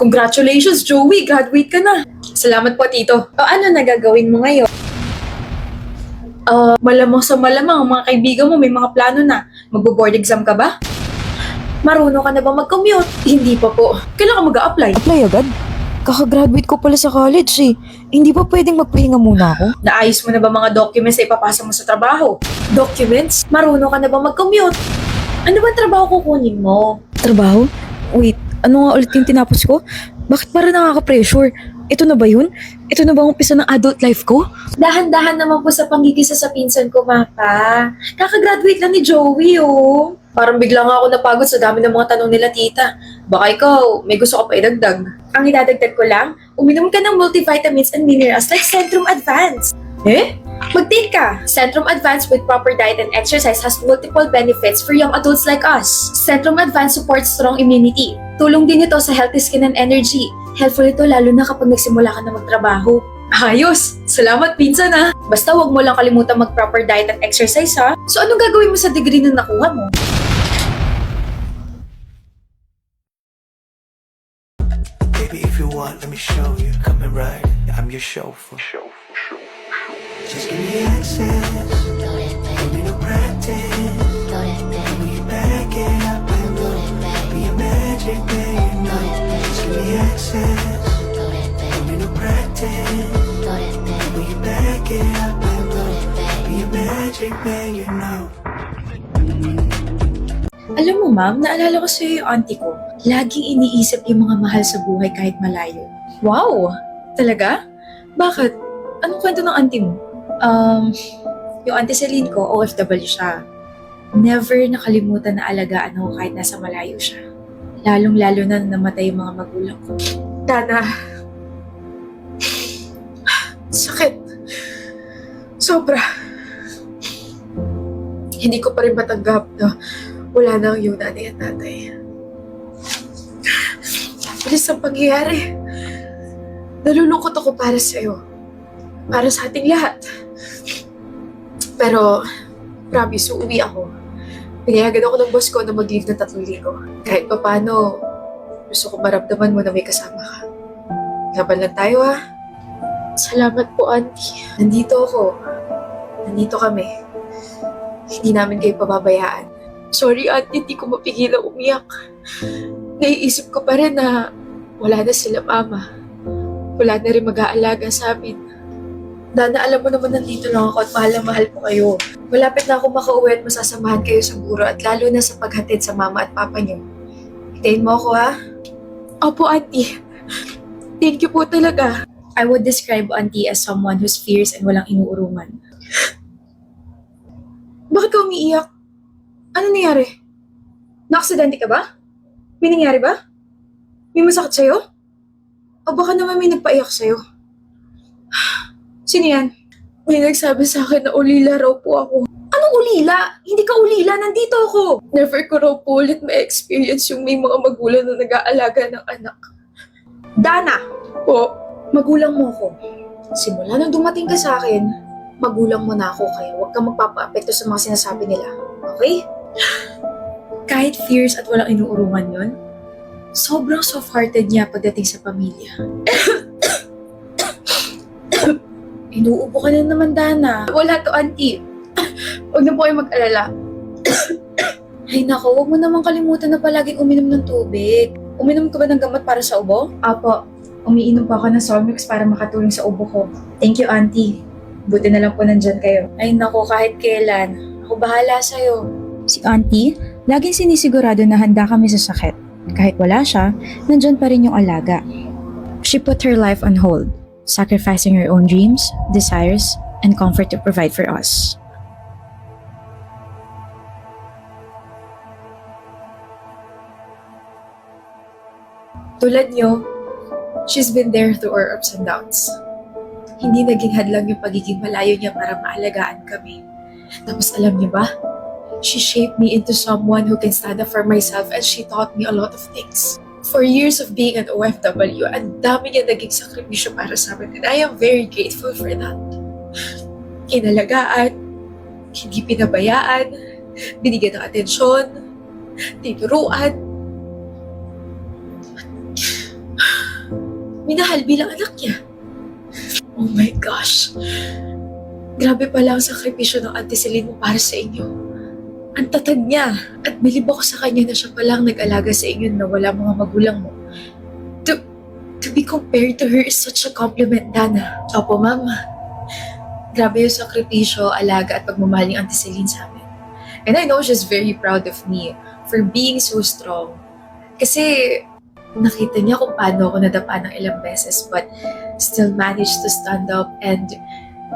Congratulations, Joey! Graduate ka na! Salamat po, Tito. O ano nagagawin mo ngayon? Malamang sa malamang, ang mga kaibigan mo may mga plano na. Magbo-board exam ka ba? Marunong ka na ba mag-commute? Hindi pa po. Kailan ka mag-a-apply? Apply agad? Kakagraduate ko pala sa college eh. Hindi pa pwedeng magpahinga muna ako? Naayos mo na ba mga documents na ipapasa mo sa trabaho? Documents? Marunong ka na ba mag-commute? Ano ba trabaho kukunin mo? Trabaho? Wait, ano nga ulit yung tinapos ko? Bakit para nakaka-pressure? Ito na ba yun? Ito na ba ang umpisa ng adult life ko? Dahan-dahan naman po sa panggigisa sa pinsan ko, Mapa. Kakagraduate lang ni Joey, oh. Parang bigla nga ako napagod sa dami ng mga tanong nila, tita. Baka ikaw, may gusto ka pa idagdag. Ang idadagdag ko lang, uminom ka ng multivitamins and minerals like Centrum Advance. Eh? Mag-take ka! Centrum Advance with proper diet and exercise has multiple benefits for young adults like us. Centrum Advance supports strong immunity. Tulong din ito sa healthy skin and energy. Helpful ito lalo na kapag nagsimula ka na magtrabaho. Ayos! Salamat, pinsan ha! Basta wag mo lang kalimutan mag-proper diet and exercise ha. So anong gagawin mo sa degree na nakuha mo? Baby, if you want, let me show you. Come and ride, I'm your chauffeur. Just give me access. Don't need no practice. When you back it up and go, be a magic man, you know. Just give me access. Don't need no practice. When you back it up and go, be a magic man, you know. Alam mo ma'am, naalala ko sa'yo yung auntie ko. Laging iniisip yung mga mahal sa buhay kahit malayo. Wow! Talaga? Bakit? Anong kwento ng auntie mo? Yung auntie Celine ko, OFW siya. Never nakalimutan na alagaan ako kahit nasa malayo siya. Lalong-lalo na namatay yung mga magulang ko. Dana, sakit. Sobra. Hindi ko pa rin matanggap na wala na ang iyong nanay at tatay. Bilis ang pangyayari. Nalulungkot ako para sa'yo. Para sa ating lahat. Pero, promise, uuwi ako. Pinayagan ako ng boss ko na mag-leave ng 3 linggo. Kahit pa paano, gusto ko maramdaman mo na may kasama ka. Laban lang tayo ha. Salamat po, auntie. Nandito ako. Nandito kami. Hindi namin kayo pababayaan. Sorry, auntie, hindi ko mapigilang umiyak. Naiisip ko pa rin na wala na sila mama. Wala na rin mag-aalaga sa amin. Dana, alam mo naman nandito lang ako at mahal na mahal ko kayo. Malapit na ako makauwi at masasamahan kayo sa guro at lalo na sa paghatid sa mama at papa niyo. Hitayin mo ako ha? Opo, auntie. Thank you po talaga. I would describe auntie as someone who's fierce and walang inuurungan. Bakit ka umiiyak? Ano nangyari? Naaksidente ka ba? May nangyari ba? May masakit sa'yo? O baka naman may nagpaiyak sa'yo? Sino yan? May nagsabi sa akin na ulila raw po ako. Anong ulila? Hindi ka ulila, nandito ako. Never ko raw po ulit ma-experience yung may mga magulang na nag-aalaga ng anak. Dana! Po, magulang mo ako. Simula nang dumating ka sa akin, magulang mo na ako kaya huwag kang magpapa-apekto sa mga sinasabi nila. Okay? Kahit fierce at walang inuurungan yun, sobrang soft-hearted niya pagdating sa pamilya. Inuubo ka na naman, Dana. Wala to, auntie. Huwag na po kayo mag-alala. Ay nako, huwag mo naman kalimutan na palaging uminom ng tubig. Uminom ka ba ng gamot para sa ubo? Apo, umiinom pa ako ng Solmux para makatulong sa ubo ko. Thank you, auntie. Buti na lang po nandyan kayo. Ay nako, kahit kailan. Ako bahala sa'yo. Si auntie, laging sinisigurado na handa kami sa sakit. Kahit wala siya, nandyan pa rin yung alaga. She put her life on hold, sacrificing her own dreams, desires, and comfort to provide for us. Tulad niyo, she's been there through our ups and downs. Hindi naging hadlang yung pagiging malayo niya para maalagaan kami. Tapos alam niyo ba? She shaped me into someone who can stand up for myself and she taught me a lot of things. For years of being an OFW, ang dami niya naging sakripisyo para sa amin and I am very grateful for that. Inalagaan, hindi pinabayaan, binigyan ng atensyon, tinuruan. minahal bilang anak niya. Oh my gosh. Grabe pala ang sakripisyo ng Auntie Celine mo para sa inyo. Ang tatag niya. At bilib ako sa kanya na siya palang nag-alaga sa inyo na wala mga magulang mo. To be compared to her is such a compliment, Dana. Opo, Mama. Grabe yung sakripisyo, alaga at pagmamahal ni Auntie Celine sa amin. And I know she's very proud of me for being so strong. Kasi nakita niya kung paano ako nadapa ng ilang beses but still managed to stand up and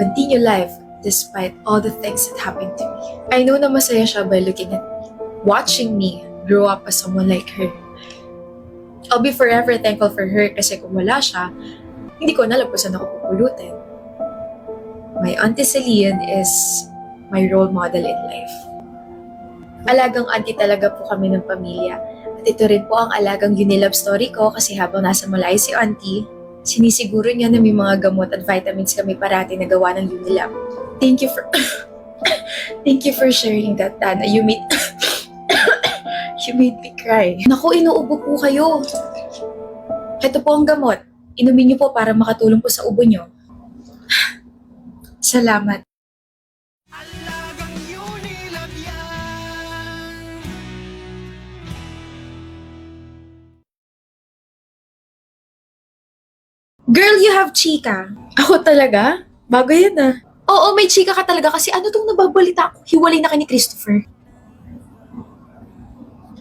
continue life despite all the things that happened to me. I know na masaya siya by looking at me, watching me grow up as someone like her. I'll be forever thankful for her kasi kung wala siya, hindi ko alam kung saan ako pupulutin. My Auntie Celine is my role model in life. Alagang auntie talaga po kami ng pamilya. At ito rin po ang alagang Unilab story ko kasi habang nasa Malay si auntie, sinisiguro niya na may mga gamot at vitamins kami parati na gawa ng Unilab. Thank you for Thank you for sharing that, Dana. You made me cry. Naku, inuubo po kayo. Ito po ang gamot. Inumin niyo po para makatulong po sa ubo niyo. Salamat. Girl, you have chika. Ako talaga? Bago yan ah. Oo, may chika ka talaga kasi ano tong nababalita ko? Hiwalay na kay ni Christopher.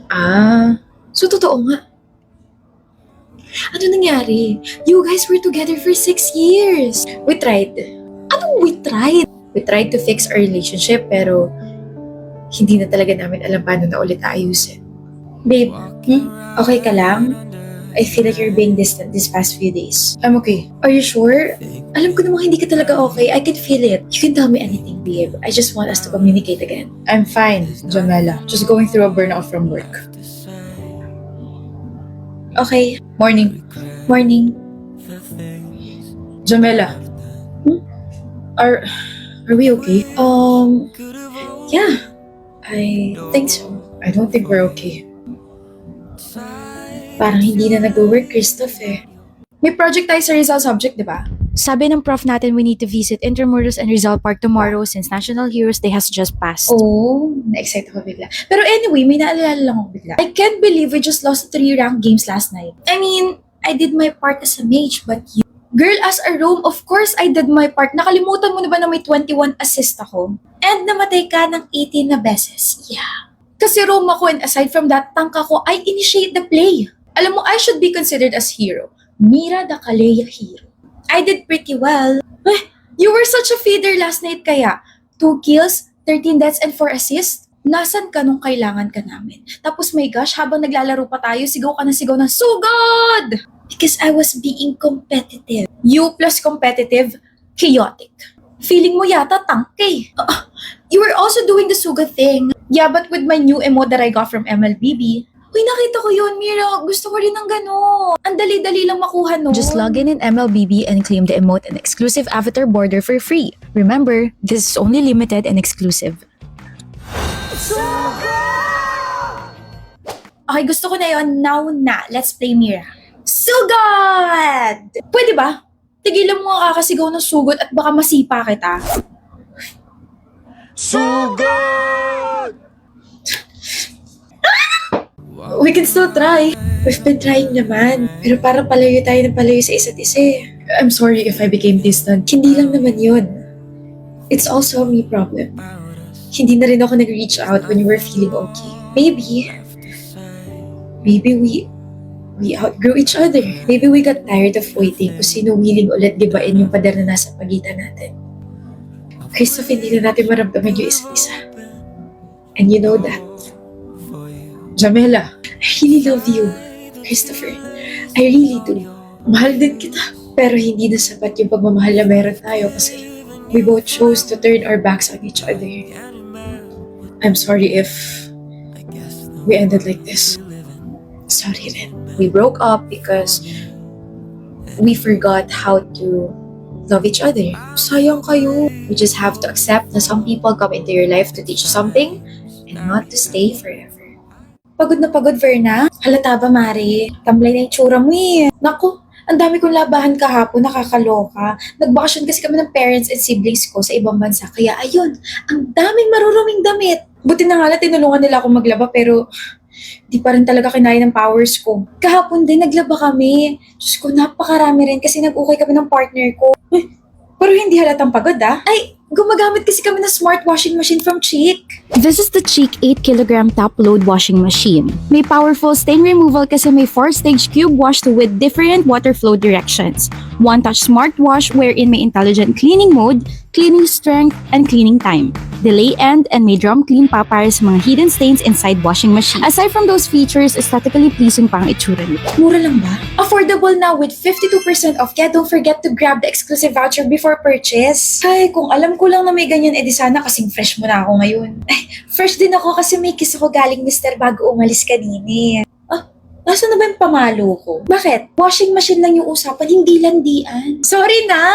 Ah, so totoo nga. Ano nangyari? You guys were together for 6 years. We tried. Anong we tried? We tried to fix our relationship pero hindi na talaga namin alam paano na ulit ayusin. Babe, okay ka lang? I feel like you're being distant these past few days. I'm okay. Are you sure? Alam ko namang hindi ka talaga okay. I can feel it. You can tell me anything, babe. I just want us to communicate again. I'm fine, Jamela. Just going through a burnout from work. Okay. Morning. Morning. Jamela. Are we okay? Yeah. I think so. I don't think we're okay. Parang hindi na nag-work, Christoph eh. May project tayo sa Rizal subject, di ba? Sabi ng prof natin we need to visit Intramuros and Rizal Park tomorrow since National Heroes Day has just passed. Oh, na-excite ako bigla. Pero anyway, may naalala lang ako bigla. I can't believe we just lost 3 ranked games last night. I mean, I did my part as a mage, but you... Girl, as a roam, of course I did my part. Nakalimutan mo na ba na may 21 assist ako? And namatay ka ng 18 na beses. Yeah. Kasi roam ako and aside from that, tangka ko, I initiate the play. Alam mo, I should be considered as hero. Mira the Kalea hero. I did pretty well. You were such a feeder last night kaya. 2 kills, 13 deaths, and 4 assists. Nasaan ka nung kailangan ka namin? Tapos my gosh, habang naglalaro pa tayo, sigaw ka ng sugod! Because I was being competitive. You plus competitive, chaotic. Feeling mo yata tangke. You were also doing the sugod thing. Yeah, but with my new emote that I got from MLBB, uy, nakita ko yun, Mira. Gusto ko rin ng gano'n. Ang dali-dali lang makuha nun. Just log in MLBB and claim the emote and exclusive avatar border for free. Remember, this is only limited and exclusive. Okay, gusto ko na yun. Now na. Let's play Mira. Sugod! Pwede ba? Tigilan mo ang kakasigaw ng sugod at baka masipa kita. We can still try. We've been trying naman. Pero parang palayo tayo ng palayo sa isa't isa eh. I'm sorry if I became distant. Hindi lang naman yun. It's also a me problem. Hindi na rin ako nag-reach out when you were feeling okay. Maybe we outgrew each other. Maybe we got tired of waiting kung sino willing ulit gibain yung pader na nasa pagitan natin. Christoph, hindi na natin maramdaman yung isa't isa. And you know that. Jamela. I really love you, Christopher. I really do. Mahal din kita. Pero hindi na sapat yung pagmamahal na meron tayo kasi we both chose to turn our backs on each other. I'm sorry if we ended like this. Sorry rin. We broke up because we forgot how to love each other. Sayang kayo. You just have to accept na some people come into your life to teach you something and not to stay forever. Pagod na pagod, Verna. Halata ba, Mari? Tamlay na yung tsura mo eh. Naku, Ang dami kong labahan kahapon, nakakaloka. Nagbakasyon kasi kami ng parents and siblings ko sa ibang bansa. Kaya ayun, ang daming maruruming damit. Buti na nga na tinulungan nila ako maglaba pero di pa rin talaga kinaya ng powers ko. Kahapon din, naglaba kami. Diyos ko, napakarami rin kasi nag-ukay kami ng partner ko. Pero hindi halatang pagod ah. Ay, gumagamit kasi kami ng smart washing machine from Chic. This is the Cheek 8kg top load washing machine. May powerful stain removal kasi may 4-stage cube wash with different water flow directions. One-touch smart wash wherein may intelligent cleaning mode, cleaning strength, and cleaning time. Delay end and may drum clean pa para sa mga hidden stains inside washing machine. Aside from those features, aesthetically pleasing pa ang itsura nito. Mura lang ba? Affordable now with 52% off. Kaya don't forget to grab the exclusive voucher before purchase. Ay, kung alam ko lang na may ganyan, edi sana kasing fresh mo na ako ngayon. Fresh din ako kasi may kiss ako galing Mr. bago umalis kanini. Nasaan na ba yung pamalo ko? Bakit? Washing machine lang yung usapan, hindi landian. Sorry na!